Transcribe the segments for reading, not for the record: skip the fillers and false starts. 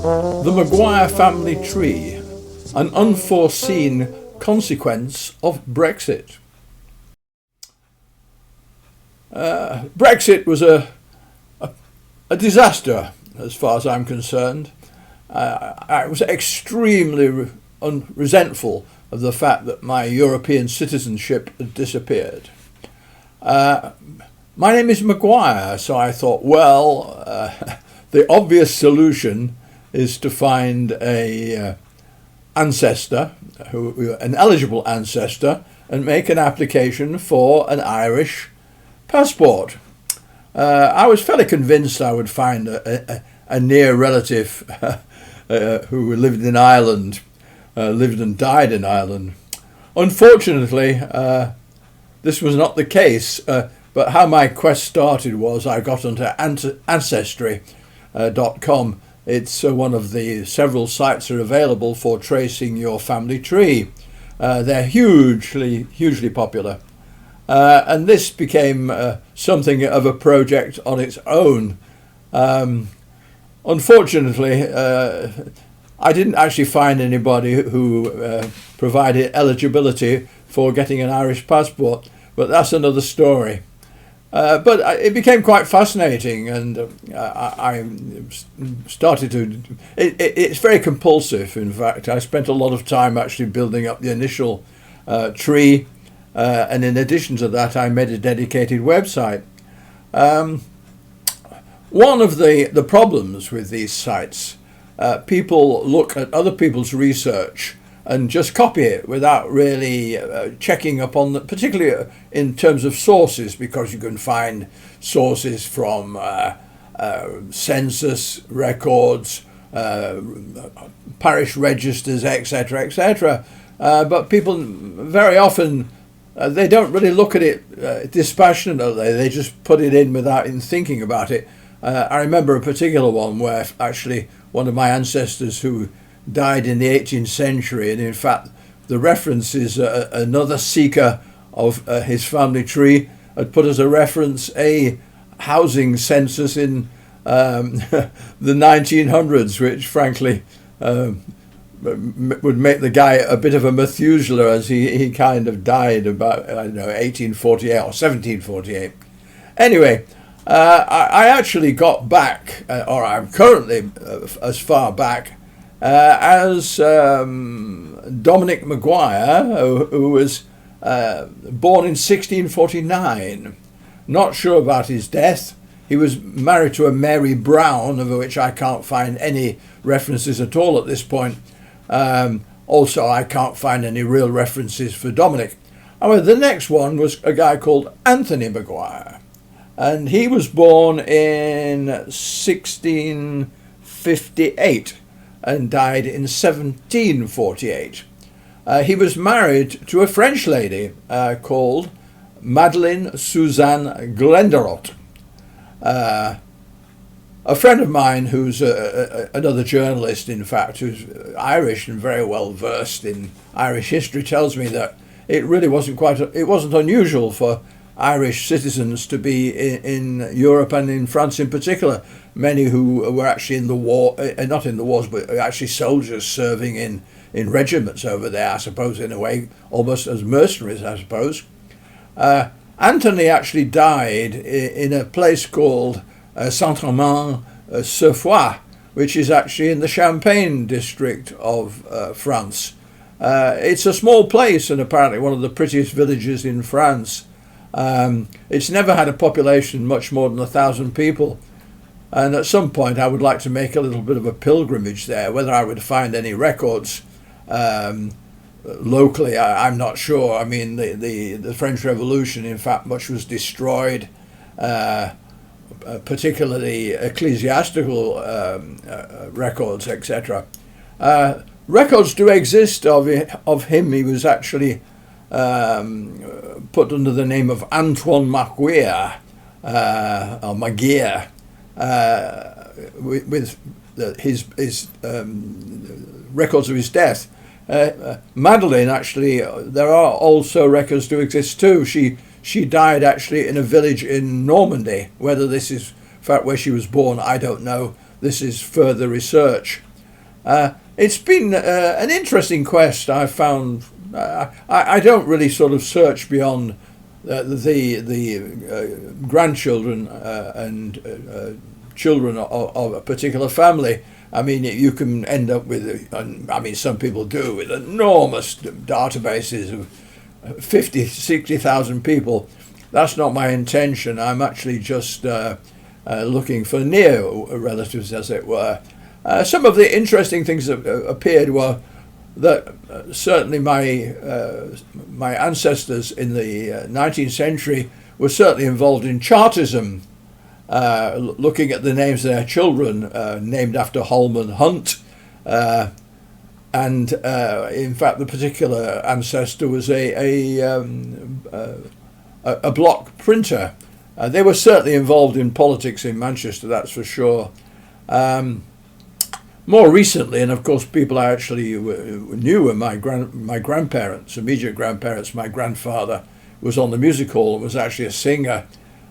The Maguire family tree, an unforeseen consequence of Brexit. Brexit was a disaster as far as I'm concerned. I was extremely resentful of the fact that my European citizenship had disappeared. My name is Maguire, so I thought, the obvious solution is to find an eligible ancestor, and make an application for an Irish passport. I was fairly convinced I would find a near relative who lived in Ireland, lived and died in Ireland. Unfortunately, this was not the case, but how my quest started was I got onto Ancestry.com. It's one of the several sites that are available for tracing your family tree. They're hugely popular. And this became something of a project on its own. Unfortunately, I didn't actually find anybody who provided eligibility for getting an Irish passport, but that's another story. But it became quite fascinating, and I started to... It's very compulsive, in fact. I spent a lot of time actually building up the initial tree, and in addition to that, I made a dedicated website. One of the problems with these sites, people look at other people's research and just copy it without really checking up on it, particularly in terms of sources, because you can find sources from census records, parish registers, etc., etc. But people very often, they don't really look at it dispassionately. They just put it in without even thinking about it. I remember a particular one where actually one of my ancestors who died in the 18th century, and in fact the reference is another seeker of his family tree had put as a reference a housing census in the 1900s, which frankly would make the guy a bit of a Methuselah, as he kind of died about 1848 or 1748. Anyway, I actually got back, or I'm currently as far back as Dominic Maguire, who was born in 1649. Not sure about his death. He was married to a Mary Brown, of which I can't find any references at all at this point. Also, I can't find any real references for Dominic. However, the next one was a guy called Anthony Maguire, and he was born in 1658. And died in 1748. He was married to a French lady called Madeleine Suzanne Glendarot. A friend of mine who's another journalist, in fact, who's Irish and very well versed in Irish history, tells me that it really wasn't unusual for Irish citizens to be in Europe and in France in particular. Many who were actually in the war, not in the wars, but actually soldiers serving in regiments over there, I suppose, in a way, almost as mercenaries, I suppose. Anthony actually died in a place called Saint-Amand-sur-Foix, which is actually in the Champagne district of France. It's a small place and apparently one of the prettiest villages in France. It's never had a population much more than 1,000 people. And at some point I would like to make a little bit of a pilgrimage there. Whether I would find any records locally, I'm not sure. I mean, the French Revolution, in fact, much was destroyed, particularly ecclesiastical records, etc. Records do exist of him. He was actually put under the name of Antoine Maguire, or Maguire, with his records of his death. Madeleine, actually, there are also records do exist too. She died actually in a village in Normandy. Whether this is in fact where she was born, I don't know. This is further research. It's been an interesting quest. I've found I don't really sort of search beyond the grandchildren and children of a particular family. I mean, you can end up with, I mean, some people do, with enormous databases of 50, 60,000 people. That's not my intention. I'm actually just looking for near relatives, as it were. Some of the interesting things that appeared were that certainly my ancestors in the 19th century were certainly involved in Chartism, looking at the names of their children named after Holman Hunt, and in fact the particular ancestor was a block printer. They were certainly involved in politics in Manchester, that's for sure. More recently, and of course people I actually knew were my grandparents, immediate grandparents. My grandfather was on the music hall and was actually a singer,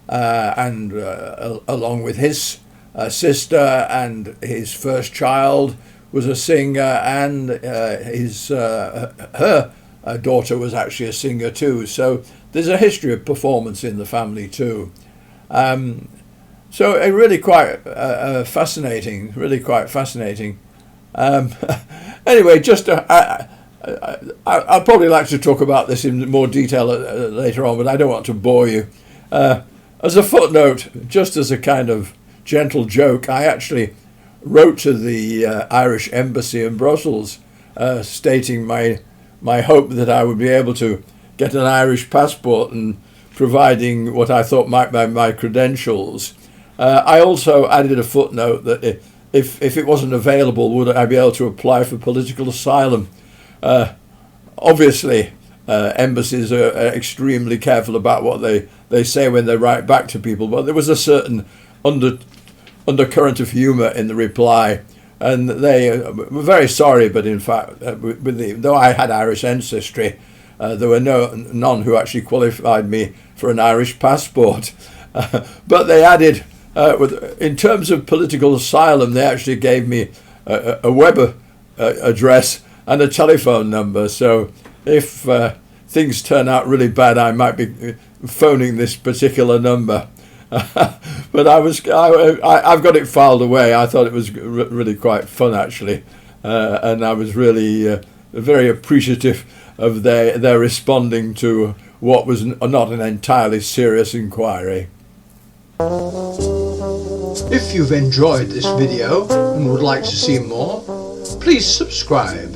and along with his sister and his first child was a singer, and her daughter was actually a singer too. So there's a history of performance in the family too. So it really quite fascinating, really quite fascinating. Anyway, just I'd probably like to talk about this in more detail later on, but I don't want to bore you. As a footnote, just as a kind of gentle joke, I actually wrote to the Irish embassy in Brussels, stating my hope that I would be able to get an Irish passport and providing what I thought might be my credentials. I also added a footnote that if it wasn't available, would I be able to apply for political asylum? Obviously, embassies are extremely careful about what they say when they write back to people, but there was a certain undercurrent of humour in the reply, and they were very sorry, but in fact, though I had Irish ancestry, there were none who actually qualified me for an Irish passport. But they added, in terms of political asylum, they actually gave me a web address and a telephone number. So if things turn out really bad, I might be phoning this particular number. But I've got it filed away. I thought it was really quite fun, actually, and I was really very appreciative of their responding to what was not an entirely serious inquiry. If you've enjoyed this video and would like to see more, please subscribe.